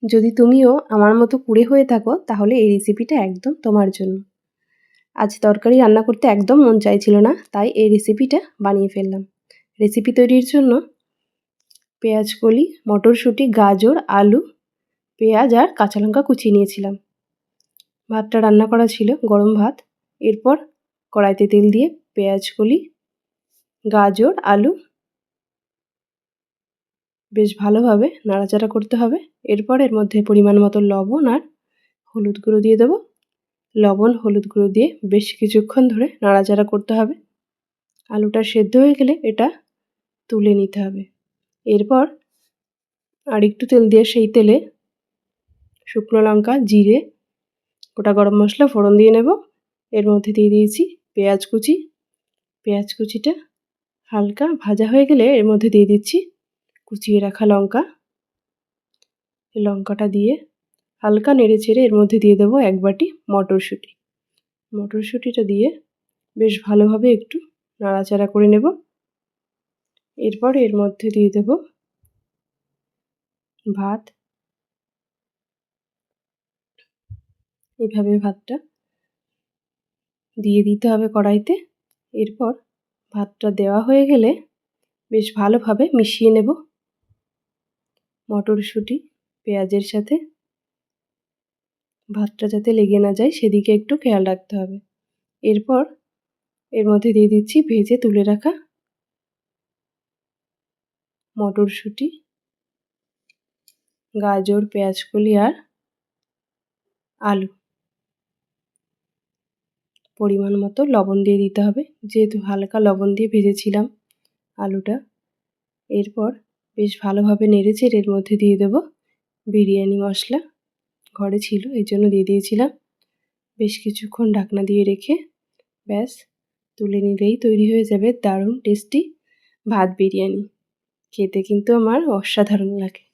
যদি তুমিও আমার মতো কুঁড়ে হয়ে থাকো তাহলে এই রেসিপিটা একদম তোমার জন্য। আজ তরকারি রান্না করতে একদম মন চাইছিল না, তাই এই রেসিপিটা বানিয়ে ফেললাম। রেসিপি তৈরির জন্য পেঁয়াজ কলি, মটরশুঁটি, গাজর, আলু, পেঁয়াজ আর কাঁচা লঙ্কা কুচিয়ে নিয়েছিলাম। ভাতটা রান্না করা ছিল, গরম ভাত। এরপর কড়াইতে তেল দিয়ে পেঁয়াজ কলি, গাজর, আলু বেশ ভালোভাবে নাড়াচাড়া করতে হবে। এরপর এর মধ্যে পরিমাণ মতো লবণ আর হলুদ গুঁড়ো দিয়ে দেবো। লবণ হলুদ গুঁড়ো দিয়ে বেশ কিছুক্ষণ ধরে নাড়াচাড়া করতে হবে। আলুটা সেদ্ধ হয়ে গেলে এটা তুলে নিতে হবে। এরপর আর একটু তেল দিয়ে সেই তেলে শুকনো লঙ্কা, জিরে, গোটা গরম মশলা ফোড়ন দিয়ে নেব। এর মধ্যে দিয়ে দিয়েছি পেঁয়াজ কুচি। পেঁয়াজ কুচিটা হালকা ভাজা হয়ে গেলে এর মধ্যে দিয়ে দিচ্ছি কুচিয়ে রাখা লঙ্কা। লঙ্কাটা দিয়ে হালকা নেড়ে চেড়ে এর মধ্যে দিয়ে দেবো 1 বাটি মটরশুঁটি। মটরশুঁটিটা দিয়ে বেশ ভালোভাবে একটু নাড়াচাড়া করে নেব। এরপর এর মধ্যে দিয়ে দেব ভাত। এভাবে ভাতটা দিয়ে দিতে হবে কড়াইতে। এরপর ভাতটা দেওয়া হয়ে গেলে বেশ ভালোভাবে মিশিয়ে নেব মটরশুঁটি পেঁয়াজের সাথে। ভাতটা যাতে লেগে না যায় সেদিকে একটু খেয়াল রাখতে হবে। এরপর এর মধ্যে দিয়ে দিচ্ছি ভেজে তুলে রাখা মটরশুঁটি, গাজর, পেঁয়াজ কলি আর আলু। পরিমাণ মতো লবণ দিয়ে দিতে হবে, যেহেতু হালকা লবণ দিয়ে ভেজেছিলাম আলুটা। এরপর বেশ ভালোভাবে নেড়েচেড়ে এর মধ্যে দিয়ে দেব বিরিয়ানি মশলা। ঘরে ছিল এই জন্য দিয়ে দিয়েছিলাম। বেশ কিছুক্ষণ ঢাকনা দিয়ে রেখে ব্যাস তুলে নিলেই তৈরি হয়ে যাবে দারুণ টেস্টি ভাত বিরিয়ানি। খেতে কিন্তু আমার অসাধারণ লাগে।